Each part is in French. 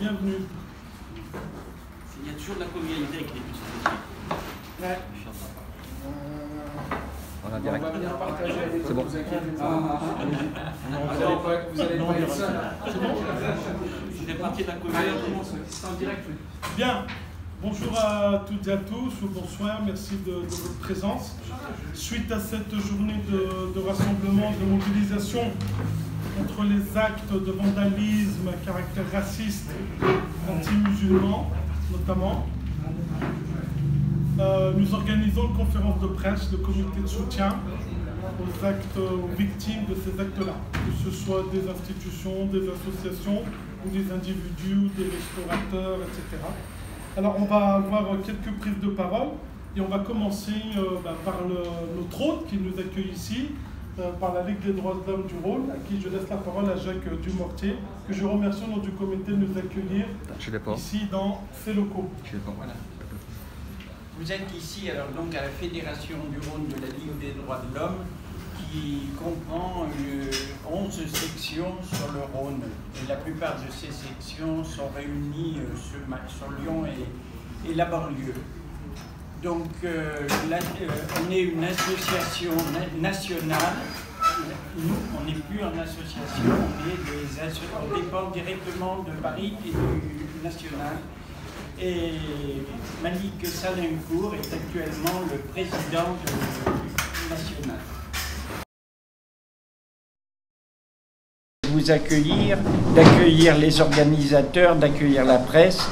Bienvenue. Il y a toujours de la communauté avec les petits. Ouais. On a direct. On va venir partager avec C'est bon. vous inquiétez pas. Vous allez pas être seul. C'est bon. Vous faites partie de la communauté. C'est en direct. Bien. Bonjour à toutes et à tous, ou bonsoir, merci de votre présence. Suite à cette journée de rassemblement, de mobilisation contre les actes de vandalisme à caractère raciste, anti-musulman notamment, nous organisons une conférence de presse, le comité de soutien aux victimes de ces actes-là, que ce soit des institutions, des associations, ou des individus, ou des restaurateurs, etc. Alors on va avoir quelques prises de parole et on va commencer par notre hôte qui nous accueille ici, par la Ligue des droits de l'homme du Rhône, à qui je laisse la parole à Jacques Dumortier, que je remercie au nom du comité de nous accueillir ici dans ces locaux. Voilà. Vous êtes ici alors donc à la Fédération du Rhône de la Ligue des droits de l'homme qui comprend 11 sections sur le Rhône. Et la plupart de ces sections sont réunies sur Lyon et la banlieue. Donc on est une association nationale. Nous, on n'est plus en association, on dépend directement de Paris et du national. Et Malik Salincourt est actuellement le président du national. Vous d'accueillir les organisateurs, d'accueillir la presse.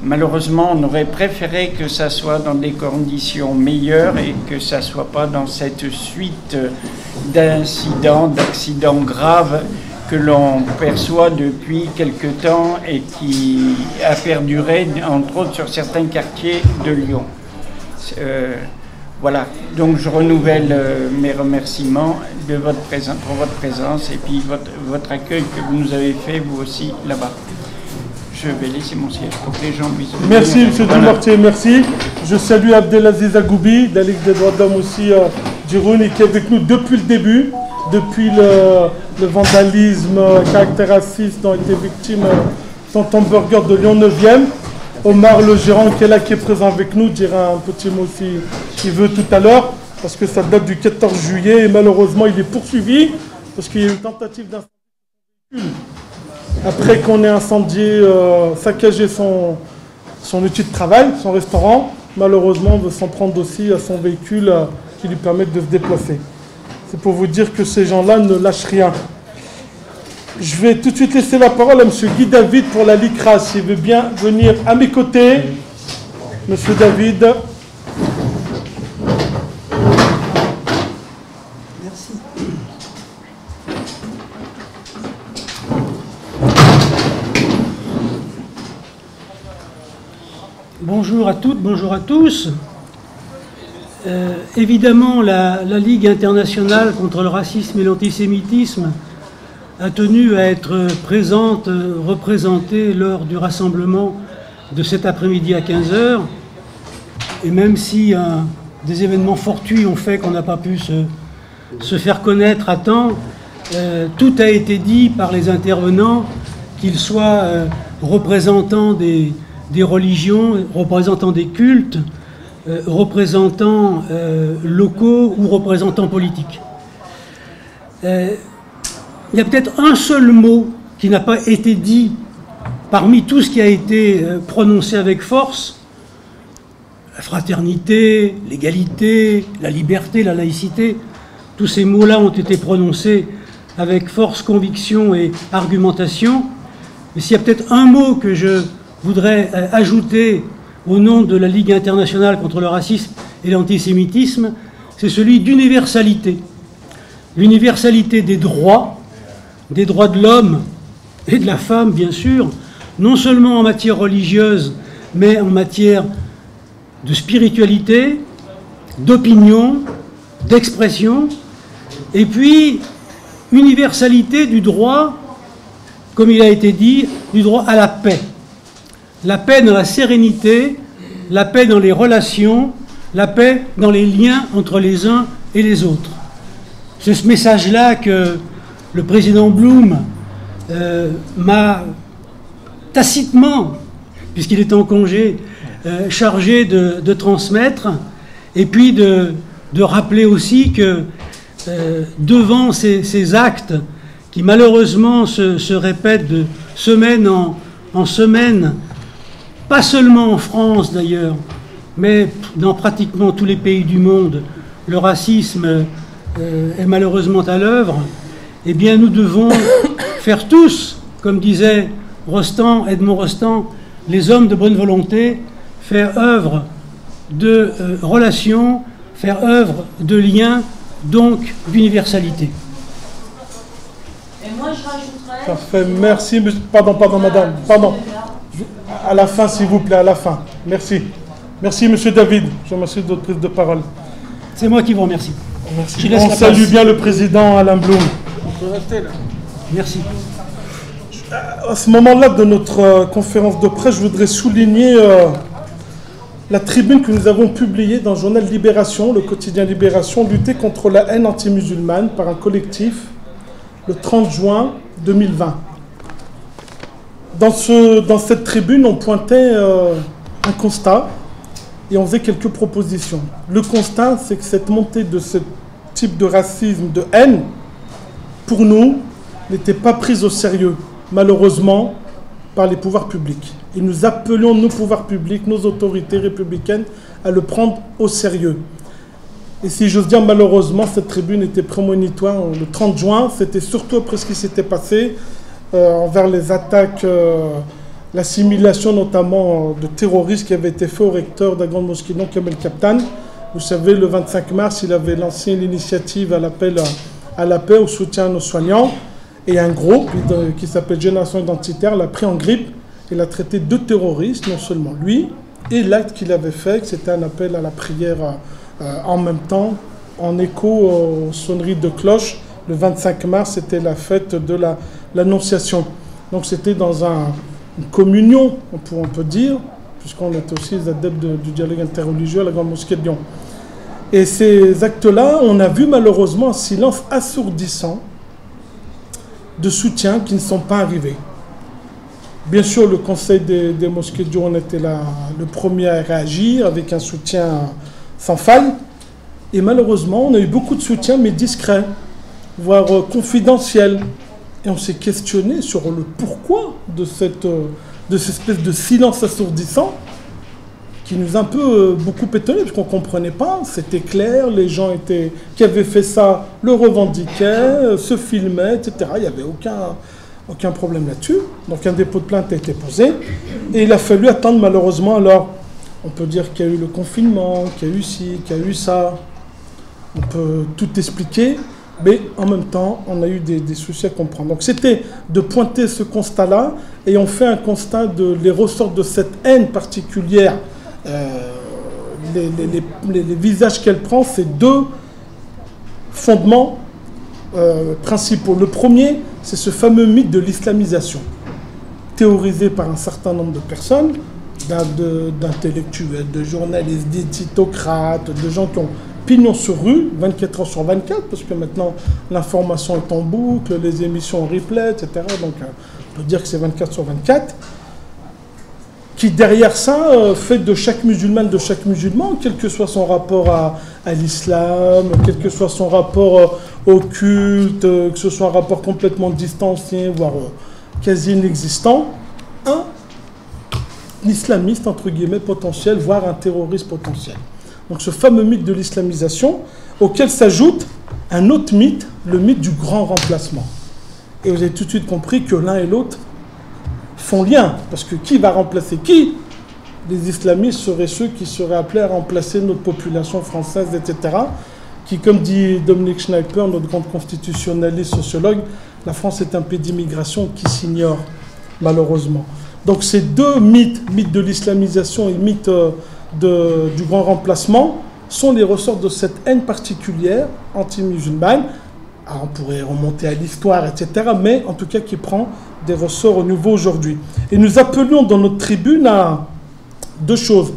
Malheureusement, on aurait préféré que ça soit dans des conditions meilleures et que ça ne soit pas dans cette suite d'accidents graves que l'on perçoit depuis quelque temps et qui a perduré, entre autres, sur certains quartiers de Lyon. Voilà, donc je renouvelle mes remerciements pour votre présence et puis votre accueil que vous nous avez fait, vous aussi, là-bas. Je vais laisser mon siège pour que les gens puissent... Merci, M. Dumortier, merci. Je salue Abdelaziz Agoubi, de la Ligue des droits de l'homme aussi du Rhône, qui est avec nous depuis le début, depuis le vandalisme, caractère raciste dont a été victime Tonton Burger de Lyon 9e. Omar le gérant qui est là, qui est présent avec nous, dira un petit mot s'il veut tout à l'heure, parce que ça date du 14 juillet et malheureusement il est poursuivi, parce qu'il y a eu une tentative d'incendie. Après qu'on ait incendié, saccagé son outil de travail, son restaurant, malheureusement on veut s'en prendre aussi à son véhicule qui lui permet de se déplacer. C'est pour vous dire que ces gens-là ne lâchent rien. Je vais tout de suite laisser la parole à M. Guy David pour la LICRA, s'il veut bien venir à mes côtés. M. David. Merci. Bonjour à toutes, bonjour à tous. Évidemment, la Ligue internationale contre le racisme et l'antisémitisme a tenu à être présente, représentée lors du rassemblement de cet après-midi à 15 h. Et même si des événements fortuits ont fait qu'on n'a pas pu se faire connaître à temps, tout a été dit par les intervenants, qu'ils soient représentants des religions, représentants des cultes, représentants locaux ou représentants politiques. Il y a peut-être un seul mot qui n'a pas été dit parmi tout ce qui a été prononcé avec force: la fraternité, l'égalité, la liberté, la laïcité. Tous ces mots-là ont été prononcés avec force, conviction et argumentation. Mais s'il y a peut-être un mot que je voudrais ajouter au nom de la Ligue internationale contre le racisme et l'antisémitisme, c'est celui d'universalité. L'universalité des droits de l'homme et de la femme, bien sûr, non seulement en matière religieuse, mais en matière de spiritualité, d'opinion, d'expression, et puis universalité du droit, comme il a été dit, du droit à la paix. La paix dans la sérénité, la paix dans les relations, la paix dans les liens entre les uns et les autres. C'est ce message-là que le président Blum m'a tacitement, puisqu'il était en congé, chargé de transmettre, et puis de rappeler aussi que devant ces actes qui malheureusement se répètent de semaine en semaine, pas seulement en France d'ailleurs, mais dans pratiquement tous les pays du monde, le racisme est malheureusement à l'œuvre, eh bien nous devons faire tous, comme disait Edmond Rostand, les hommes de bonne volonté, faire œuvre de relation, faire œuvre de lien, donc d'universalité. Et moi je rajouterais... Parfait, merci. Pardon, madame. Pardon. À la fin, s'il vous plaît, à la fin. Merci. Merci, monsieur David. Je remercie de votre prise de parole. C'est moi qui vous remercie. Merci. On salue bien le président Alain Blum. On peut rester là. Merci. À ce moment-là de notre conférence de presse, je voudrais souligner la tribune que nous avons publiée dans le journal Libération, le quotidien Libération, lutter contre la haine anti-musulmane par un collectif le 30 juin 2020. Dans cette tribune, on pointait un constat et on faisait quelques propositions. Le constat, c'est que cette montée de ce type de racisme, de haine, pour nous, n'était pas prise au sérieux, malheureusement, par les pouvoirs publics. Et nous appelions nos pouvoirs publics, nos autorités républicaines, à le prendre au sérieux. Et si j'ose dire, malheureusement, cette tribune était prémonitoire. Le 30 juin, c'était surtout après ce qui s'était passé envers les attaques, l'assimilation notamment de terroristes qui avaient été faits au recteur de la Grande Mosquée de Lyon, Kamel Kaptan. Vous savez, le 25 mars, il avait lancé l'initiative à l'appel à la paix, au soutien à nos soignants. Et un groupe qui s'appelle Génération Identitaire l'a pris en grippe et l'a traité de terroriste, non seulement lui, et l'acte qu'il avait fait, que c'était un appel à la prière en même temps, en écho aux sonneries de cloche. Le 25 mars, c'était la fête de l'Annonciation. Donc c'était dans une communion, on peut dire, puisqu'on était aussi les adeptes du dialogue interreligieux à la Grande Mosquée de Lyon. Et ces actes-là, on a vu malheureusement un silence assourdissant de soutien qui ne sont pas arrivés. Bien sûr, le Conseil des mosquées de Lyon était là, le premier à réagir avec un soutien sans faille. Et malheureusement, on a eu beaucoup de soutien, mais discret, voire confidentiel. Et on s'est questionné sur le pourquoi de cette espèce de silence assourdissant qui nous a un peu beaucoup étonnés, parce qu'on ne comprenait pas, c'était clair, les gens qui avaient fait ça le revendiquaient, se filmaient, etc. Il n'y avait aucun problème là-dessus. Donc un dépôt de plainte a été posé, et il a fallu attendre malheureusement. Alors, on peut dire qu'il y a eu le confinement, qu'il y a eu ci, qu'il y a eu ça, on peut tout expliquer, mais en même temps, on a eu des soucis à comprendre. Donc c'était de pointer ce constat-là, et on fait un constat les ressorts de cette haine particulière, les visages qu'elle prend, c'est deux fondements principaux. Le premier, c'est ce fameux mythe de l'islamisation, théorisé par un certain nombre de personnes, d'intellectuels, de journalistes, d'éthitocrates, de gens qui ont pignon sur rue, 24 heures sur 24, parce que maintenant l'information est en boucle, les émissions en replay, etc. Donc on peut dire que c'est 24 sur 24. Qui derrière ça fait de chaque musulmane, de chaque musulman, quel que soit son rapport à l'islam, quel que soit son rapport au culte, que ce soit un rapport complètement distancié, voire quasi inexistant, un islamiste, entre guillemets, potentiel, voire un terroriste potentiel. Donc ce fameux mythe de l'islamisation, auquel s'ajoute un autre mythe, le mythe du grand remplacement. Et vous avez tout de suite compris que l'un et l'autre font lien, parce que qui va remplacer qui? Les islamistes seraient ceux qui seraient appelés à remplacer notre population française, etc. Qui, comme dit Dominique Schneiper, notre grande constitutionnaliste sociologue, la France est un pays d'immigration qui s'ignore, malheureusement. Donc ces deux mythes, mythe de l'islamisation et mythe du grand remplacement, sont les ressorts de cette haine particulière anti-musulmane. Alors on pourrait remonter à l'histoire, etc., mais en tout cas qui prend des ressorts au nouveau aujourd'hui. Et nous appelions dans notre tribune à deux choses.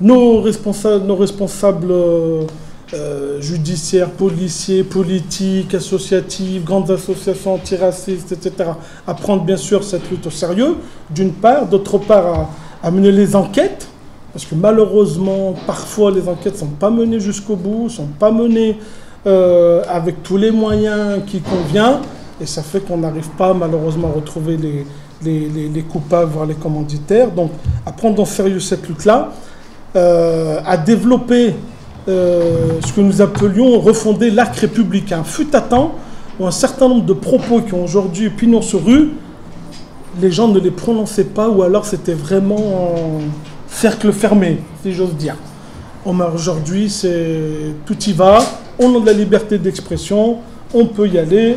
Nos responsables judiciaires, policiers, politiques, associatives, grandes associations antiracistes, etc., à prendre bien sûr cette lutte au sérieux, d'une part, d'autre part à mener les enquêtes, parce que malheureusement, parfois les enquêtes ne sont pas menées jusqu'au bout, ne sont pas menées avec tous les moyens qui conviennent, et ça fait qu'on n'arrive pas malheureusement à retrouver les coupables, voire les commanditaires. Donc à prendre en sérieux cette lutte-là, à développer ce que nous appelions refonder l'arc républicain. Fut un temps où un certain nombre de propos qui ont aujourd'hui pignon sur rue, les gens ne les prononçaient pas, ou alors c'était vraiment en cercle fermé, si j'ose dire. Aujourd'hui, tout y va, on a de la liberté d'expression, on peut y aller,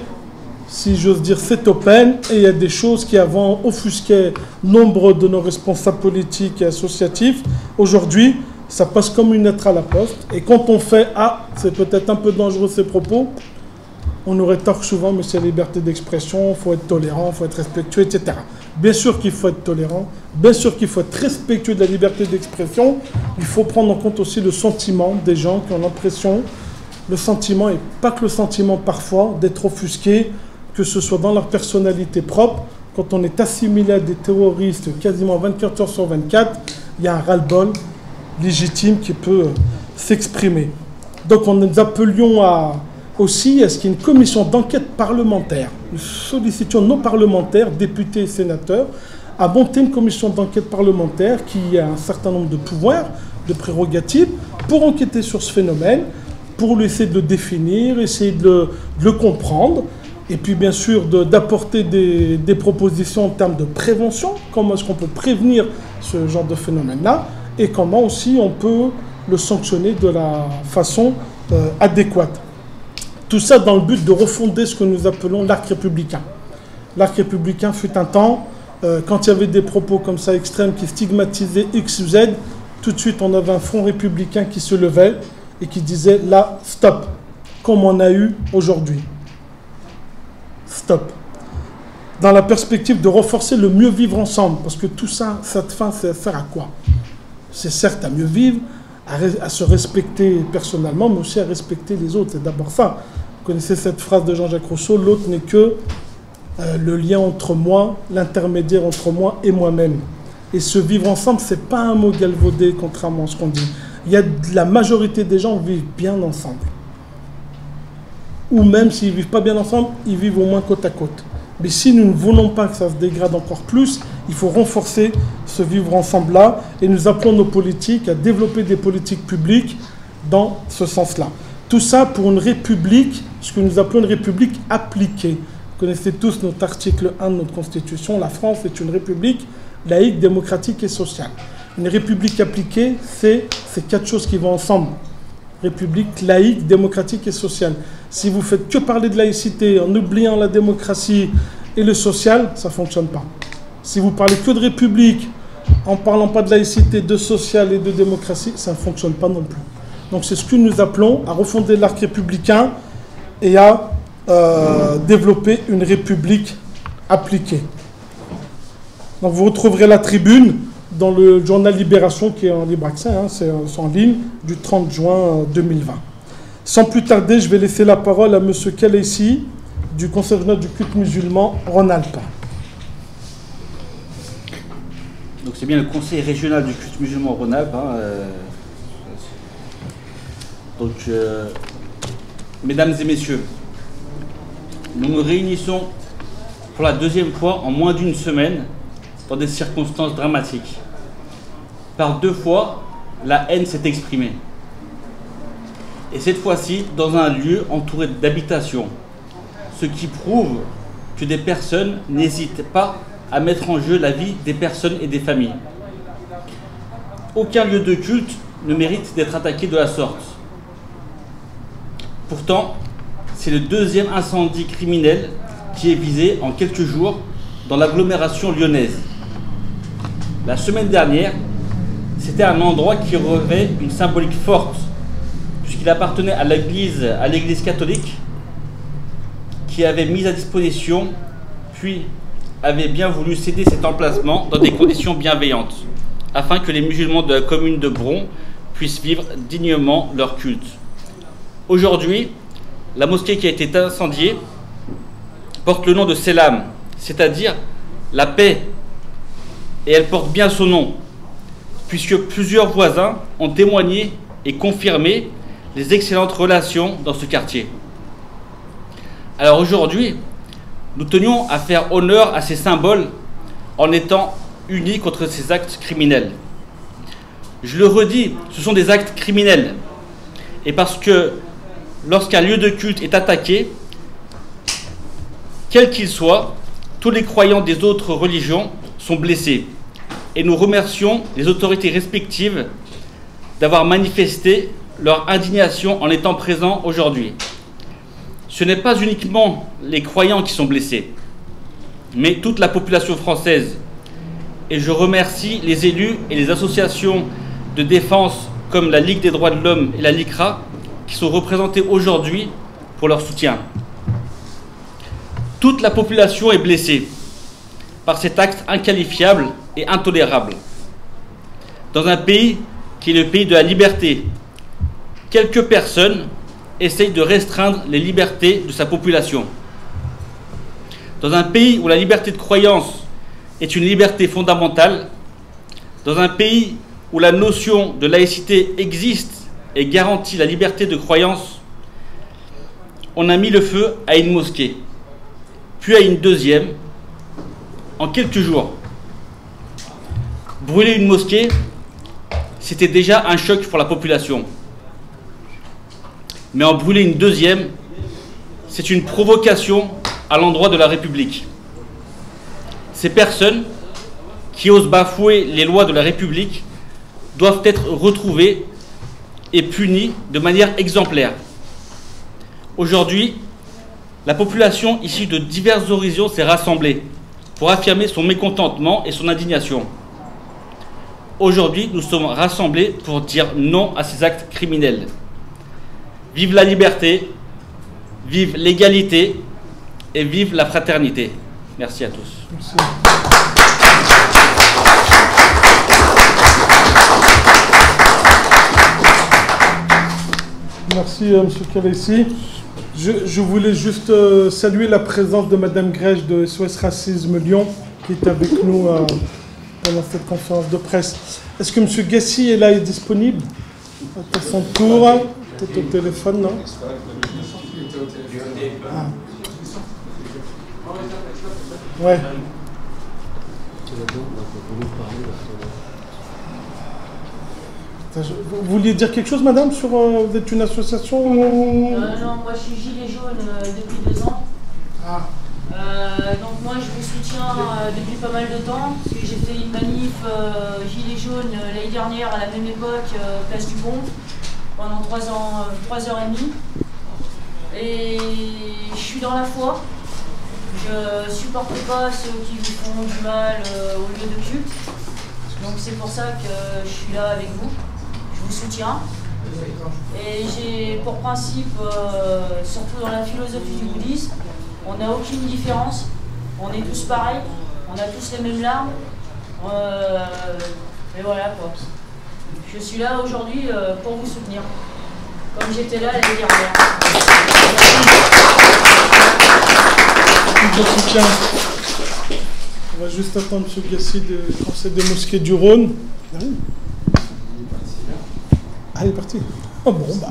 si j'ose dire, c'est open, et il y a des choses qui avant offusquaient nombre de nos responsables politiques et associatifs. Aujourd'hui, ça passe comme une lettre à la poste, et quand on fait « Ah, c'est peut-être un peu dangereux ces propos », on nous rétorque souvent « Mais c'est la liberté d'expression, il faut être tolérant, il faut être respectueux, etc. » Bien sûr qu'il faut être tolérant, bien sûr qu'il faut être respectueux de la liberté d'expression, il faut prendre en compte aussi le sentiment des gens qui ont l'impression, le sentiment, et pas que le sentiment parfois, d'être offusqué, que ce soit dans leur personnalité propre. Quand on est assimilé à des terroristes quasiment 24 heures sur 24, il y a un ras-le-bol légitime qui peut s'exprimer. Donc on nous appelions aussi à ce qu'il y ait une commission d'enquête parlementaire. Nous sollicitions nos parlementaires, députés et sénateurs, à monter une commission d'enquête parlementaire qui a un certain nombre de pouvoirs, de prérogatives, pour enquêter sur ce phénomène, pour essayer de le définir, essayer de le comprendre, et puis bien sûr d'apporter des propositions en termes de prévention, comment est-ce qu'on peut prévenir ce genre de phénomène-là, et comment aussi on peut le sanctionner de la façon adéquate. Tout ça dans le but de refonder ce que nous appelons l'arc républicain. L'arc républicain fut un temps, quand il y avait des propos comme ça extrêmes qui stigmatisaient X ou Z, tout de suite on avait un front républicain qui se levait et qui disait là, stop, comme on a eu aujourd'hui. Stop. Dans la perspective de renforcer le mieux vivre ensemble, parce que tout ça, cette fin, c'est faire à quoi? C'est certes à mieux vivre, à se respecter personnellement, mais aussi à respecter les autres. C'est d'abord ça. Vous connaissez cette phrase de Jean-Jacques Rousseau, l'autre n'est que le lien entre moi, l'intermédiaire entre moi et moi-même. Et ce vivre ensemble, ce n'est pas un mot galvaudé, contrairement à ce qu'on dit. La majorité des gens vivent bien ensemble. Ou même s'ils ne vivent pas bien ensemble, ils vivent au moins côte à côte. Mais si nous ne voulons pas que ça se dégrade encore plus, il faut renforcer ce vivre ensemble-là, et nous appelons nos politiques à développer des politiques publiques dans ce sens-là. Tout ça pour une république, ce que nous appelons une république appliquée. Vous connaissez tous notre article 1 de notre Constitution, la France est une république laïque, démocratique et sociale. Une république appliquée, c'est ces quatre choses qui vont ensemble. République laïque, démocratique et sociale. Si vous faites que parler de laïcité en oubliant la démocratie et le social, ça ne fonctionne pas. Si vous parlez que de république en ne parlant pas de laïcité, de social et de démocratie, ça ne fonctionne pas non plus. Donc c'est ce que nous appelons à refonder l'arc républicain et à développer une république appliquée. Donc vous retrouverez la tribune dans le journal Libération qui est en libre accès, hein, c'est en ligne, du 30 juin 2020. Sans plus tarder, je vais laisser la parole à M. Kalaissi, du Conseil régional du culte musulman Rhône-Alpes. Donc c'est bien le Conseil régional du culte musulman Rhône-Alpes. Hein, mesdames et messieurs, nous nous réunissons pour la deuxième fois en moins d'une semaine dans des circonstances dramatiques. Par deux fois, la haine s'est exprimée. Et cette fois-ci, dans un lieu entouré d'habitations. Ce qui prouve que des personnes n'hésitent pas à mettre en jeu la vie des personnes et des familles. Aucun lieu de culte ne mérite d'être attaqué de la sorte. Pourtant, c'est le deuxième incendie criminel qui est visé en quelques jours dans l'agglomération lyonnaise. La semaine dernière, c'était un endroit qui revêt une symbolique forte, puisqu'il appartenait à l'église catholique, qui avait mis à disposition, puis avait bien voulu céder cet emplacement dans des conditions bienveillantes, afin que les musulmans de la commune de Bron puissent vivre dignement leur culte. Aujourd'hui, la mosquée qui a été incendiée porte le nom de Selam, c'est-à-dire la paix. Et elle porte bien son nom, puisque plusieurs voisins ont témoigné et confirmé les excellentes relations dans ce quartier. Alors aujourd'hui, nous tenions à faire honneur à ces symboles en étant unis contre ces actes criminels. Je le redis, ce sont des actes criminels. Et parce que lorsqu'un lieu de culte est attaqué, quel qu'il soit, tous les croyants des autres religions sont blessés. Et nous remercions les autorités respectives d'avoir manifesté leur indignation en étant présents aujourd'hui. Ce n'est pas uniquement les croyants qui sont blessés, mais toute la population française. Et je remercie les élus et les associations de défense comme la Ligue des droits de l'homme et la LICRA qui sont représentés aujourd'hui pour leur soutien. Toute la population est blessée par cet acte inqualifiable et intolérable. Dans un pays qui est le pays de la liberté, quelques personnes essayent de restreindre les libertés de sa population. Dans un pays où la liberté de croyance est une liberté fondamentale, dans un pays où la notion de laïcité existe et garantit la liberté de croyance, on a mis le feu à une mosquée, puis à une deuxième, en quelques jours. Brûler une mosquée, c'était déjà un choc pour la population. Mais en brûler une deuxième, c'est une provocation à l'endroit de la République. Ces personnes qui osent bafouer les lois de la République doivent être retrouvées et punies de manière exemplaire. Aujourd'hui, la population issue de diverses horizons s'est rassemblée pour affirmer son mécontentement et son indignation. Aujourd'hui, nous sommes rassemblés pour dire non à ces actes criminels. Vive la liberté, vive l'égalité et vive la fraternité. Merci à tous. Merci. Merci, M. Kalaissi. Je voulais juste saluer la présence de Mme Grèche de SOS Racisme Lyon, qui est avec nous pendant cette conférence de presse. Est-ce que M. Gassi est là et disponible à son tour? Peut-être au téléphone, non? Ah. Ouais. Vous vouliez dire quelque chose, madame, sur vous êtes une association Non, moi je suis gilet jaune depuis 2 ans. Ah. Donc moi je vous soutiens depuis pas mal de temps, parce que j'ai fait une manif gilet jaune l'année dernière à la même époque, place du Pont, pendant 3 heures et demie. Et je suis dans la foi. Je supporte pas ceux qui vous font du mal au lieu de culte. Donc c'est pour ça que je suis là avec vous. Je vous soutiens. Et j'ai pour principe, surtout dans la philosophie du bouddhisme, on n'a aucune différence. On est tous pareils. On a tous les mêmes larmes. Et voilà quoi. Je suis là aujourd'hui pour vous soutenir. Comme j'étais là l'année dernière. Je soutiens. On va juste attendre M. Gassi du Conseil des mosquées du Rhône. Ah, il est parti. Oh bon, bah.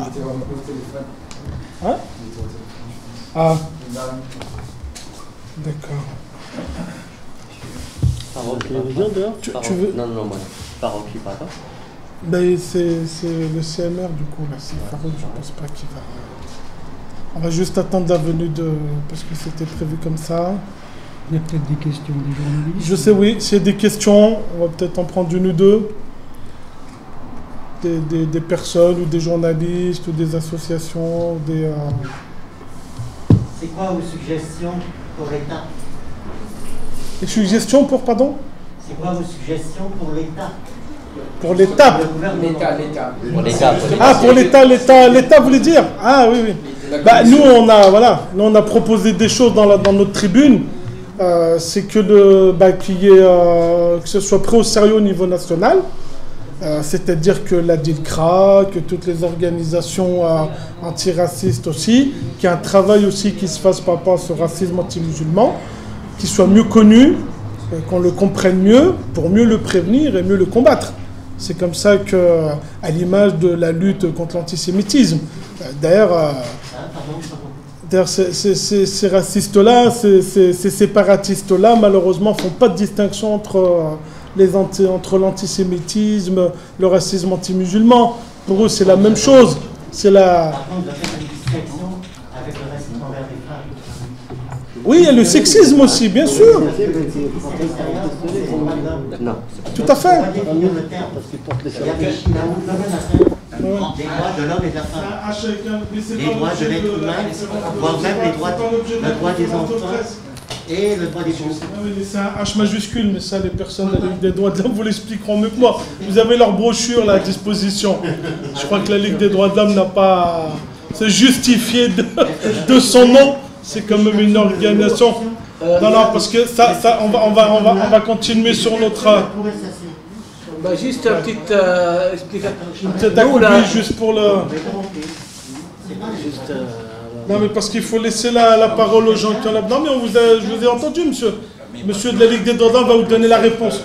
Hein? Ah. D'accord. Tu veux... Non, moi. Farouk, il parle pas. Ben, c'est le CMR du coup, là. C'est Farouk, je pense pas qu'il va... On va juste attendre la venue de... Parce que c'était prévu comme ça. Il y a peut-être des questions des journalistes. Je sais, oui. S'il y a des questions, on va peut-être en prendre une ou deux. Des personnes ou des journalistes ou des associations, des... C'est quoi vos suggestions pour l'État? Les suggestions pour, pardon? C'est quoi vos suggestions pour l'État? Pour l'État? L'État. Ah, pour l'État voulait dire? Ah oui, oui. Bah, nous, on a proposé des choses dans notre tribune. C'est que, qu'il y ait, que ce soit pris au sérieux au niveau national. C'est-à-dire que la DILCRA, que toutes les organisations antiracistes aussi, qu'il y a un travail aussi qui se fasse par rapport à ce racisme anti-musulman, qu'il soit mieux connu, qu'on le comprenne mieux, pour mieux le prévenir et mieux le combattre. C'est comme ça que, à l'image de la lutte contre l'antisémitisme, d'ailleurs, ces racistes-là, ces séparatistes-là, malheureusement, ne font pas de distinction entre l'antisémitisme, le racisme anti-musulman. Pour eux, c'est la même chose. C'est la... Par contre, il y a une distinction avec le racisme envers les femmes. Oui, il y a le sexisme aussi, bien sûr. Non. Tout à fait. Il y a des Chinaou, les droits de l'homme et de la femme. Les droits de l'être humain, voire même le droit des enfants et le droit des pauvres. C'est un H majuscule, mais ça, les personnes de la Ligue des droits de l'homme vous l'expliqueront mieux que moi. Vous avez leur brochure là, à disposition. Je crois que la Ligue des droits de l'homme n'a pas se justifié de son nom. C'est quand même une organisation. Non, parce que ça on va continuer sur notre... Bah, juste une petite explication. Une petite accouplée juste pour le... Juste, Non, mais parce qu'il faut laisser la parole aux gens qui ont là. Non, mais je vous ai entendu, monsieur. Monsieur de la Ligue des droits de l'homme va vous donner la réponse.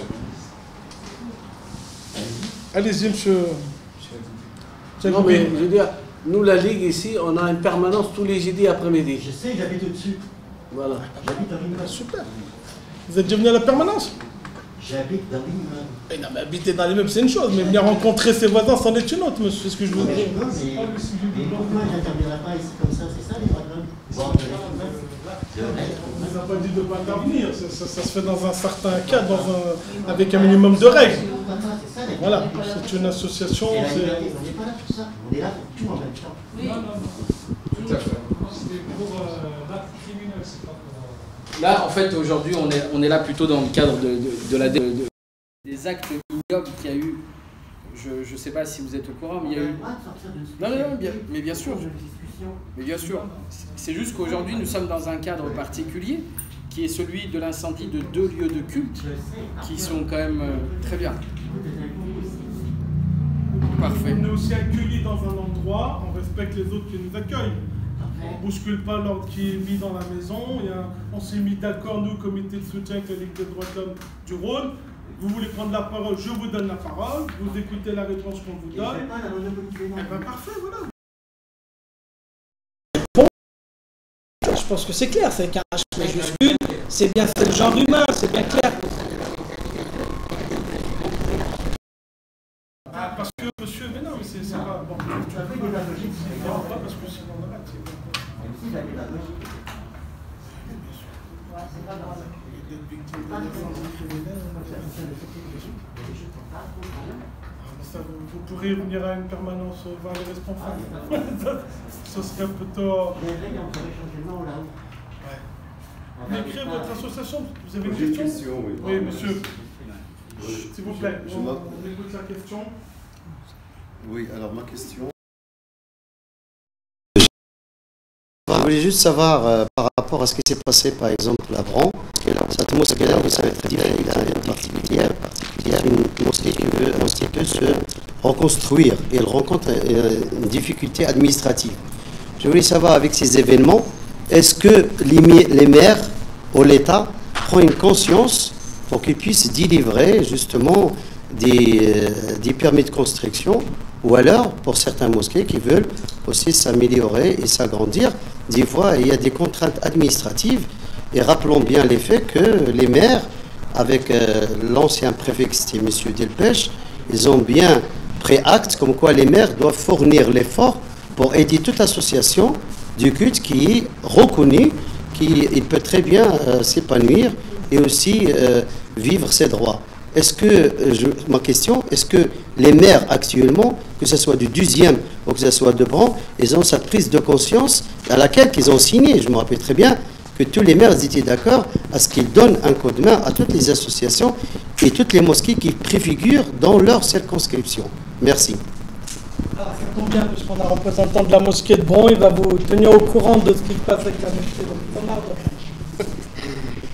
Allez-y, monsieur. non, mais je veux dire, nous, la Ligue ici, on a une permanence tous les jeudis après-midi. Je sais, j'habite au-dessus. Voilà. J'habite dans l'immeuble. Super. Vous êtes déjà venu à la permanence? J'habite dans l'immeuble. Non, mais habiter dans l'immeuble, c'est une chose, mais venir rencontrer ses voisins, c'en est une autre, monsieur. C'est ce que je vous dis. Mais pourquoi j'interviendrai pas ici comme ça? C'est ça les droits de l'homme? Voir de l'être humain. On ne vous a pas dit de ne pas intervenir. Ça se fait dans un certain cadre, avec un minimum de règles. Voilà, c'est une association. Et la liberté, on n'est pas là pour ça. On est là pour tout en même temps. Oui. Tout à fait. C'est pour l'acte criminel, c'est pas pour... Là, en fait, aujourd'hui, on est là plutôt dans le cadre des actes ignobles qu'il y a eu. Je ne sais pas si vous êtes au courant, mais il y a eu... Non, mais bien sûr. Mais bien sûr. C'est juste qu'aujourd'hui, nous sommes dans un cadre particulier, qui est celui de l'incendie de 2 lieux de culte, qui sont quand même très bien. Parfait. On est aussi accueillis dans un endroit, on respecte les autres qui nous accueillent. On ne bouscule pas l'ordre qui est mis dans la maison. On s'est mis d'accord, nous, comité de soutien avec la Ligue des droits de l'homme du Rhône. Vous voulez prendre la parole, je vous donne la parole. Vous écoutez la réponse qu'on vous donne. Eh ben parfait, voilà. Je pense que c'est clair, c'est qu'un H majuscule, c'est bien fait le genre humain, c'est bien clair. Parce que, monsieur, mais non, mais c'est pas... Bon, tu as fait des pédagogies, c'est pas parce que c'est dans le reste, c'est bien. Aussi la pédagogie. D'être victime de l'incendie criminel, vous pourrez venir à une permanence voir les responsables. Ce serait plutôt... Mais créez votre association, vous avez une question? Oui, monsieur. S'il vous plaît, on écoute la question. Oui, alors ma question... Je voulais juste savoir par rapport à ce qui s'est passé par exemple à Bran, cette mosquée-là, vous savez très bien, il a une particulière, une mosquée qui veut se reconstruire et elle rencontre une difficulté administrative. Je voulais savoir avec ces événements, est-ce que les maires ou l'État prend une conscience pour qu'ils puissent délivrer justement des permis de construction, ou alors pour certains mosquées qui veulent aussi s'améliorer et s'agrandir, des fois il y a des contraintes administratives. Et rappelons bien les faits que les maires, avec l'ancien préfet qui était M. Delpech, ils ont bien pris acte comme quoi les maires doivent fournir l'effort pour aider toute association du culte qui est reconnue, qui peut très bien s'épanouir et aussi vivre ses droits. Est-ce que, ma question, est-ce que les maires actuellement, que ce soit du 12e ou que ce soit de Bran, ils ont cette prise de conscience à laquelle ils ont signé, je me rappelle très bien, que tous les maires étaient d'accord à ce qu'ils donnent un coup de main à toutes les associations et toutes les mosquées qui préfigurent dans leur circonscription. Merci. Alors, ça tombe bien, puisqu'on a un représentant de la mosquée de Bron, il va vous tenir au courant de ce qui se passe avec la mosquée. Donc,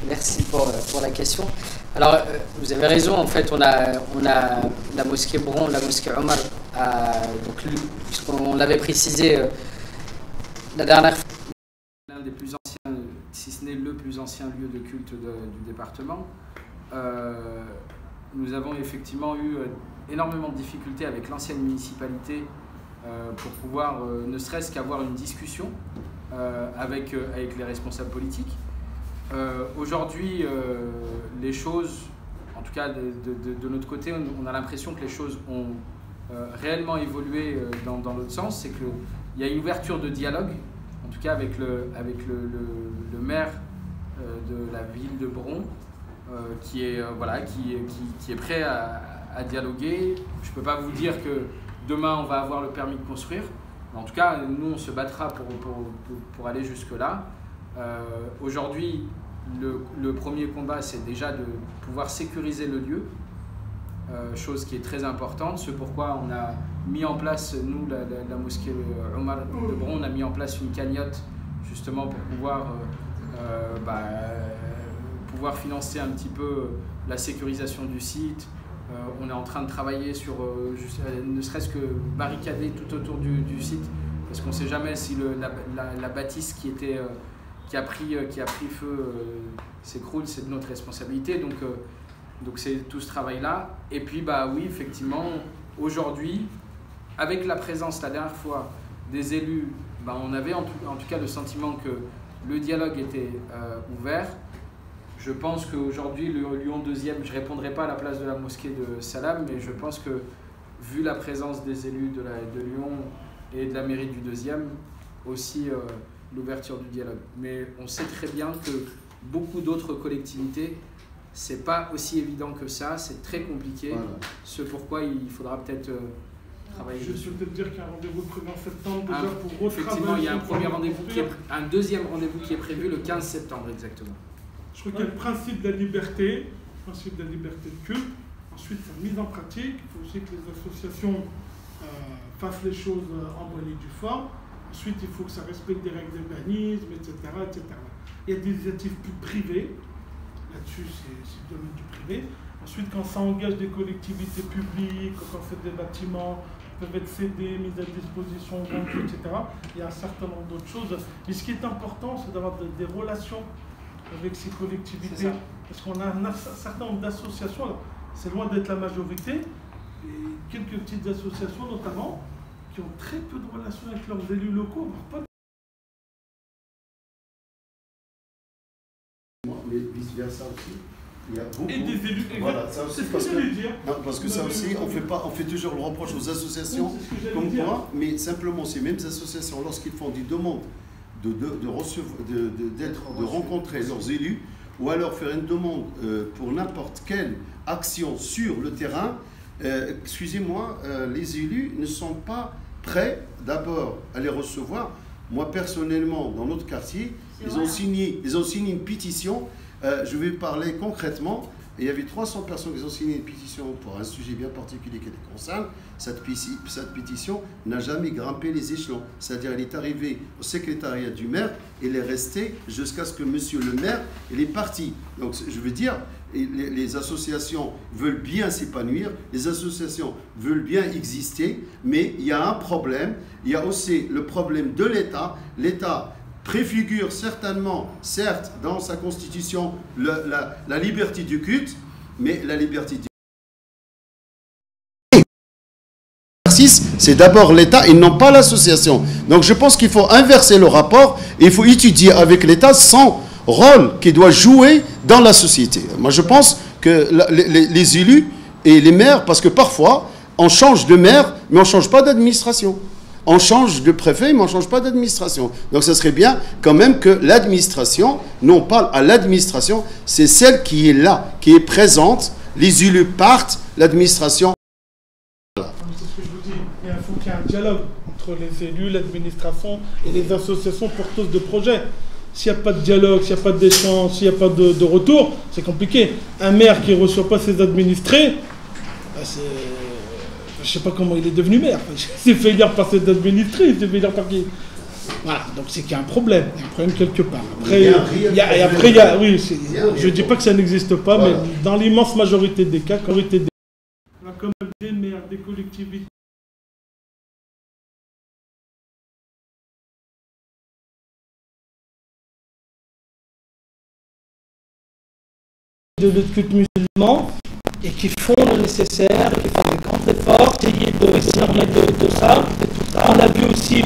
Merci pour la question. Alors, vous avez raison, en fait, on a la mosquée Bron, la mosquée Omar, puisqu'on l'avait précisé la dernière fois, l'un des plus anciens, si ce n'est le plus ancien lieu de culte du département. Nous avons effectivement eu énormément de difficultés avec l'ancienne municipalité pour pouvoir ne serait-ce qu'avoir une discussion avec les responsables politiques. Aujourd'hui, les choses, en tout cas de notre côté, on a l'impression que les choses ont réellement évolué dans l'autre sens. C'est qu'il y a une ouverture de dialogue, en tout cas avec le maire de la ville de Bron, qui est prêt à dialoguer. Je ne peux pas vous dire que demain on va avoir le permis de construire, mais en tout cas nous on se battra pour aller jusque-là. Aujourd'hui, le premier combat, c'est déjà de pouvoir sécuriser le lieu, chose qui est très importante, ce pourquoi on a mis en place, nous, la mosquée Omar de Bron, on a mis en place une cagnotte justement pour pouvoir financer un petit peu la sécurisation du site. On est en train de travailler sur, ne serait-ce que barricader tout autour du site, parce qu'on ne sait jamais si la bâtisse qui a pris feu s'écroule, c'est de notre responsabilité. Donc c'est tout ce travail-là. Et puis oui, effectivement, aujourd'hui, avec la présence la dernière fois des élus, on avait en tout cas le sentiment que le dialogue était ouvert. Je pense qu'aujourd'hui, le Lyon 2e, je ne répondrai pas à la place de la mosquée de Salam, mais je pense que, vu la présence des élus de Lyon et de la mairie du 2e, aussi l'ouverture du dialogue. Mais on sait très bien que beaucoup d'autres collectivités, ce n'est pas aussi évident que ça, c'est très compliqué, voilà. Ce pourquoi il faudra peut-être travailler dessus. Je peux te dire qu'il y a un rendez-vous prévu en septembre déjà pour retravailler. Effectivement, il y a un deuxième rendez-vous qui est prévu le 15 septembre exactement. Je crois qu'il y a le principe de la liberté, de culte. Ensuite, sa mise en pratique. Il faut aussi que les associations fassent les choses en bonne et due forme. Ensuite, il faut que ça respecte des règles d'urbanisme, etc., etc. Il y a des initiatives plus privées. Là-dessus, c'est le domaine du privé. Ensuite, quand ça engage des collectivités publiques, quand on fait des bâtiments peuvent être cédés, mis à disposition, vendus, etc. Il y a un certain nombre d'autres choses. Mais ce qui est important, c'est d'avoir des relations avec ces collectivités, parce qu'on a un certain nombre d'associations, c'est loin d'être la majorité, et quelques petites associations notamment, qui ont très peu de relations avec leurs élus locaux, voire pas. Mais vice-versa aussi. Il y a beaucoup. Et des élus, voilà, ça aussi, parce que ça aussi, on fait toujours le reproche aux associations, comme quoi, mais simplement ces mêmes associations, lorsqu'ils font des demandes de rencontrer leurs élus, ou alors faire une demande pour n'importe quelle action sur le terrain, excusez-moi, les élus ne sont pas prêts d'abord à les recevoir. Moi personnellement, dans notre quartier, ils ont signé une pétition, je vais parler concrètement. Et il y avait 300 personnes qui ont signé une pétition pour un sujet bien particulier qui les concerne. Cette pétition n'a jamais grimpé les échelons. C'est-à-dire, elle est arrivée au secrétariat du maire et elle est restée jusqu'à ce que monsieur le maire, il est parti. Donc, je veux dire, les associations veulent bien s'épanouir, les associations veulent bien exister, mais il y a un problème. Il y a aussi le problème de l'État. L'État préfigure certainement, certes, dans sa constitution, la liberté du culte, mais la liberté du c'est d'abord l'État et non pas l'association. Donc je pense qu'il faut inverser le rapport et il faut étudier avec l'État son rôle qu'il doit jouer dans la société. Moi je pense que les élus et les maires, parce que parfois on change de maire, mais on ne change pas d'administration. On change de préfet, mais on ne change pas d'administration. Donc, ce serait bien quand même que l'administration, nous on parle à l'administration, c'est celle qui est là, qui est présente. Les élus partent, l'administration. Voilà. C'est ce que je vous dis. Il faut qu'il y ait un dialogue entre les élus, l'administration et les associations porteuses de projets. S'il n'y a pas de dialogue, s'il n'y a pas d'échange, s'il n'y a pas de retour, c'est compliqué. Un maire qui ne reçoit pas ses administrés, c'est... Je ne sais pas comment il est devenu maire. Il s'est fait élire par ses administrés, il s'est fait élire par qui? Voilà, donc c'est qu'il y a un problème quelque part. Après, oui, je ne dis pas que ça n'existe pas, mais dans l'immense majorité des cas, on va quand même donner à des collectivités de notre culte musulman et qui font le nécessaire, qui font des grands efforts, essayer de remettre de ça. On a vu aussi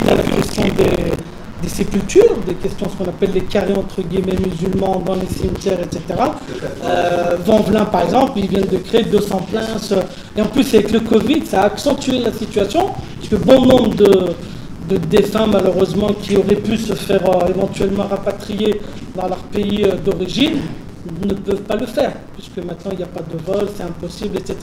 des sépultures, des questions, ce qu'on appelle les carrés entre guillemets musulmans dans les cimetières, etc. Vanvelin, par exemple, ils viennent de créer 200 places. Et en plus, avec le Covid, ça a accentué la situation, puisque bon nombre de défunts, malheureusement, qui auraient pu se faire éventuellement rapatrier dans leur pays d'origine, ne peuvent pas le faire, puisque maintenant il n'y a pas de vol, c'est impossible, etc.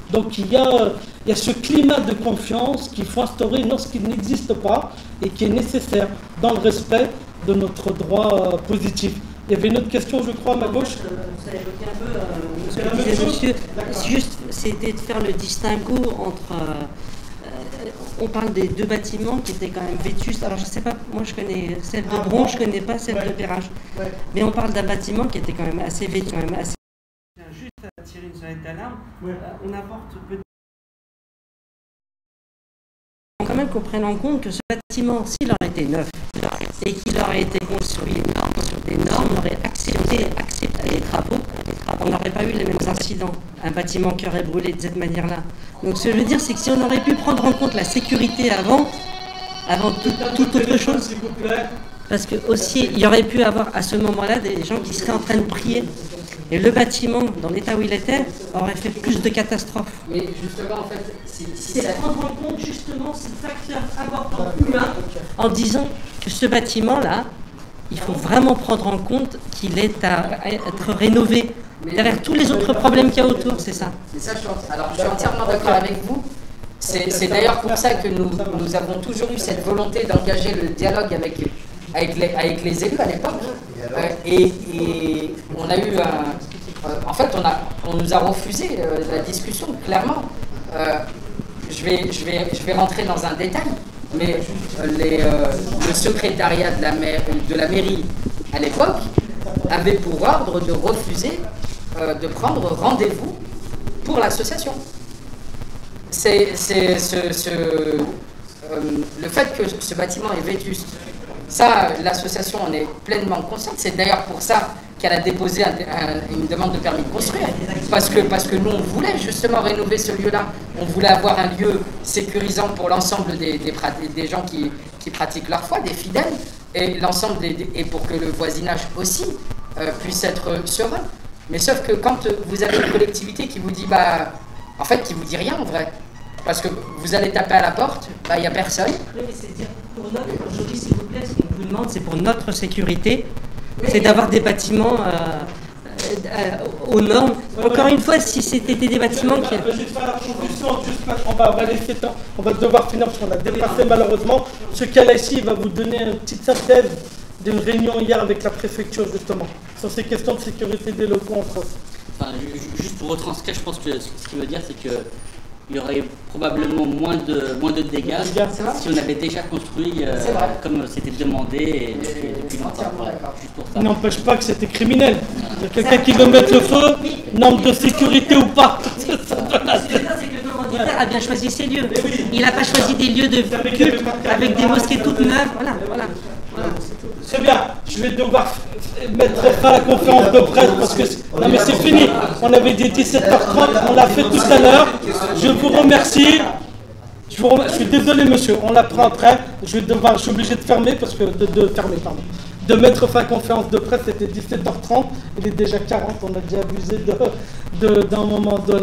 Donc il y a ce climat de confiance qu'il faut instaurer lorsqu'il n'existe pas et qui est nécessaire dans le respect de notre droit positif. Il y avait une autre question, je crois, à ma gauche. Vous avez évoqué un peu ce que disait monsieur. Juste, c'était de faire le distinguo entre... on parle des deux bâtiments qui étaient quand même vétustes. Alors je ne sais pas, moi je connais celle de Bron, je ne connais pas celle de Perrache. Mais on parle d'un bâtiment qui était quand même assez vétuste. Juste à tirer une sonnette d'alarme, on apporte peut-être... quand même qu'on prenne en compte que ce bâtiment, s'il aurait été neuf et qu'il aurait été construit sur des normes, on aurait accepté les travaux, on n'aurait pas eu les mêmes incidents. Un bâtiment qui aurait brûlé de cette manière-là. Donc ce que je veux dire, c'est que si on aurait pu prendre en compte la sécurité avant toute autre chose, parce que aussi, il y aurait pu avoir à ce moment-là des gens qui seraient en train de prier. Et le bâtiment, dans l'état où il était, aurait fait plus de catastrophes. Mais justement, en fait, c'est prendre en compte justement ce facteur important humain en disant que ce bâtiment-là, il faut vraiment prendre en compte qu'il est à être rénové. Derrière tous les autres problèmes qu'il y a autour, c'est ça. C'est ça, je suis entièrement d'accord avec vous. C'est d'ailleurs pour ça que nous avons toujours eu cette volonté d'engager le dialogue avec les élus à l'époque. Et on a eu en fait, on nous a refusé la discussion, clairement. Je vais rentrer dans un détail, mais le secrétariat de la mairie à l'époque avait pour ordre de refuser de prendre rendez-vous pour l'association. Le fait que ce bâtiment est vétuste, ça, l'association en est pleinement consciente. C'est d'ailleurs pour ça qu'elle a déposé une demande de permis de construire. Parce que nous, on voulait justement rénover ce lieu-là. On voulait avoir un lieu sécurisant pour l'ensemble des gens qui pratiquent leur foi, des fidèles, et l'ensemble et pour que le voisinage aussi puisse être serein. Mais sauf que quand vous avez une collectivité qui vous dit, en fait, qui vous dit rien en vrai, parce que vous allez taper à la porte, il n'y a personne. Oui, mais c'est dire pour aujourd'hui, s'il vous plaît, ce qu'on vous demande, c'est pour notre sécurité, c'est d'avoir des bâtiments aux normes. Encore une fois, si c'était des bâtiments qui... On va devoir finir parce qu'on a dépassé malheureusement. Ce cas-là ici va vous donner une petite synthèse d'une réunion hier avec la préfecture justement sur ces questions de sécurité des locaux entre autres. Enfin, juste pour retranscrire, je pense que ce qu'il veut dire, c'est que il y aurait probablement moins de dégâts si on avait déjà construit comme c'était demandé depuis longtemps. Ça n'empêche pas que c'était criminel. Il y a quelqu'un qui veut mettre le feu, norme de sécurité ou pas. C'est que le commanditaire a bien choisi ses lieux. Il n'a pas choisi des lieux de culte avec des mosquées toutes neuves. Voilà. C'est bien, je vais devoir mettre fin à la conférence de presse parce que... Non mais c'est fini, on avait dit 17h30, on l'a fait tout à l'heure. Je vous remercie. Je suis désolé monsieur, on la prend après. Je suis obligé de fermer parce que... De mettre fin à la conférence de presse, c'était 17h30. Il est déjà 40, on a déjà abusé d'un moment de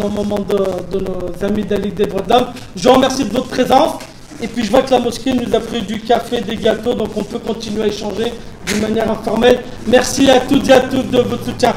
nos amis de la Ligue des droits de l'homme. Je vous remercie de votre présence. Et puis je vois que la mosquée nous a pris du café, des gâteaux, donc on peut continuer à échanger d'une manière informelle. Merci à toutes et à tous de votre soutien.